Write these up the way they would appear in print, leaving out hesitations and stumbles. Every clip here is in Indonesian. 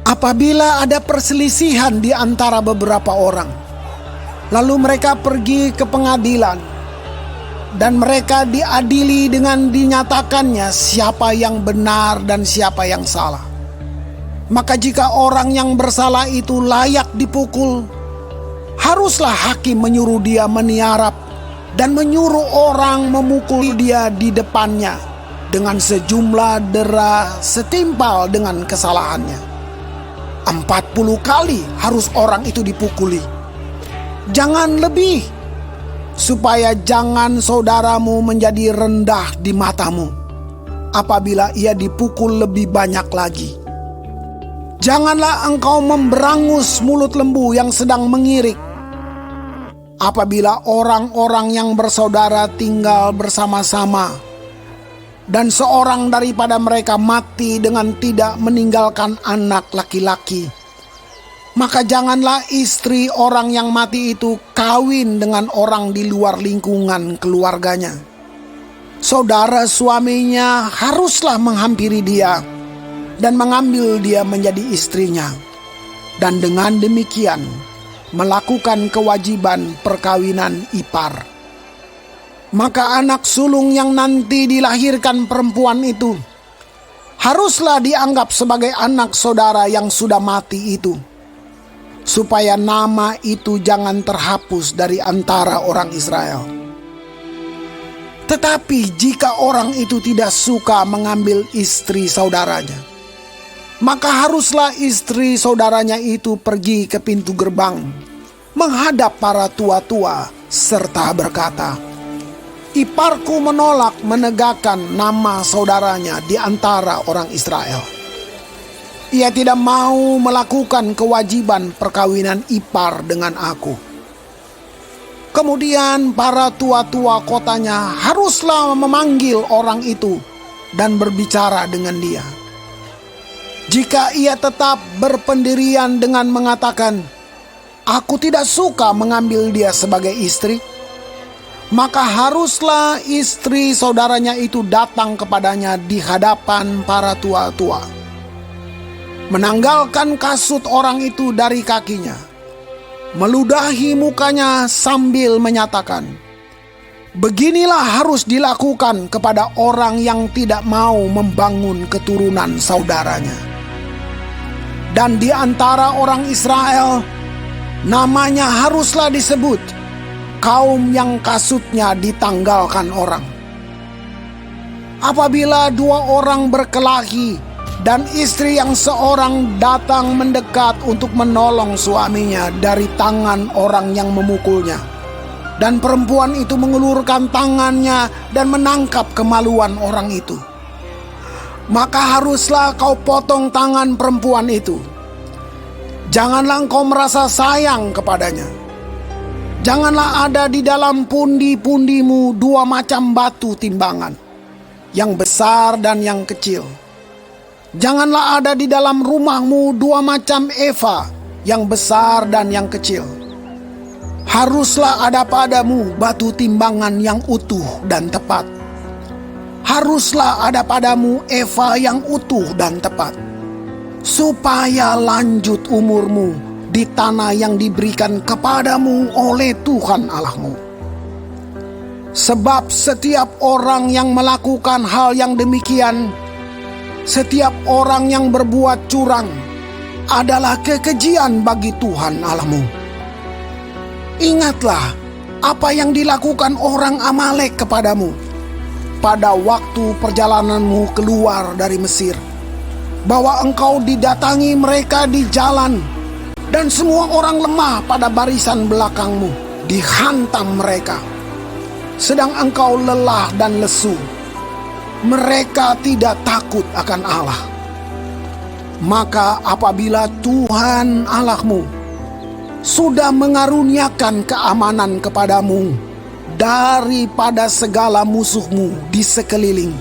Apabila ada perselisihan di antara beberapa orang, lalu mereka pergi ke pengadilan, dan mereka diadili dengan dinyatakannya siapa yang benar dan siapa yang salah. Maka jika orang yang bersalah itu layak dipukul, haruslah hakim menyuruh dia meniarap dan menyuruh orang memukul dia di depannya dengan sejumlah dera setimpal dengan kesalahannya. 40 kali harus orang itu dipukuli, jangan lebih, supaya jangan saudaramu menjadi rendah di matamu apabila ia dipukul lebih banyak lagi. Janganlah engkau memberangus mulut lembu yang sedang mengirik. Apabila orang-orang yang bersaudara tinggal bersama-sama, dan seorang daripada mereka mati dengan tidak meninggalkan anak laki-laki, maka janganlah istri orang yang mati itu kawin dengan orang di luar lingkungan keluarganya. Saudara suaminya haruslah menghampiri dia dan mengambil dia menjadi istrinya, dan dengan demikian melakukan kewajiban perkawinan ipar. Maka anak sulung yang nanti dilahirkan perempuan itu haruslah dianggap sebagai anak saudara yang sudah mati itu, supaya nama itu jangan terhapus dari antara orang Israel. Tetapi jika orang itu tidak suka mengambil istri saudaranya, maka haruslah istri saudaranya itu pergi ke pintu gerbang menghadap para tua-tua serta berkata, "Iparku menolak menegakkan nama saudaranya di antara orang Israel. Ia tidak mau melakukan kewajiban perkawinan ipar dengan aku." Kemudian para tua-tua kotanya haruslah memanggil orang itu dan berbicara dengan dia. Jika ia tetap berpendirian dengan mengatakan, "Aku tidak suka mengambil dia sebagai istri," maka haruslah istri saudaranya itu datang kepadanya di hadapan para tua-tua, menanggalkan kasut orang itu dari kakinya, meludahi mukanya sambil menyatakan, "Beginilah harus dilakukan kepada orang yang tidak mau membangun keturunan saudaranya." Dan di antara orang Israel, namanya haruslah disebut kaum yang kasutnya ditanggalkan orang. Apabila dua orang berkelahi dan istri yang seorang datang mendekat untuk menolong suaminya dari tangan orang yang memukulnya, dan perempuan itu mengulurkan tangannya dan menangkap kemaluan orang itu, maka haruslah kau potong tangan perempuan itu. Janganlah engkau merasa sayang kepadanya. Janganlah ada di dalam pundi-pundimu dua macam batu timbangan, yang besar dan yang kecil. Janganlah ada di dalam rumahmu dua macam eva, yang besar dan yang kecil. Haruslah ada padamu batu timbangan yang utuh dan tepat. Haruslah ada padamu eva yang utuh dan tepat, supaya lanjut umurmu di tanah yang diberikan kepadamu oleh Tuhan Allahmu. Sebab setiap orang yang melakukan hal yang demikian, setiap orang yang berbuat curang, adalah kekejian bagi Tuhan Allahmu. Ingatlah apa yang dilakukan orang Amalek kepadamu pada waktu perjalananmu keluar dari Mesir, bahwa engkau didatangi mereka di jalan, dan semua orang lemah pada barisan belakangmu dihantam mereka, sedang engkau lelah dan lesu. Mereka tidak takut akan Allah. Maka apabila Tuhan Allahmu sudah mengaruniakan keamanan kepadamu daripada segala musuhmu di sekeliling,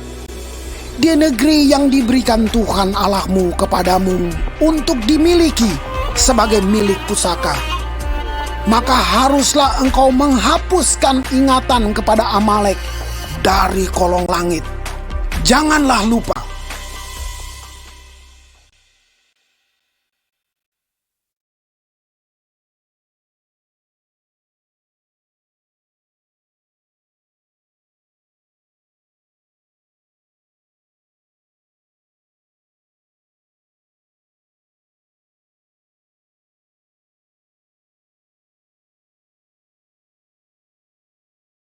di negeri yang diberikan Tuhan Allahmu kepadamu untuk dimiliki sebagai milik pusaka, maka haruslah engkau menghapuskan ingatan kepada Amalek dari kolong langit. Janganlah lupa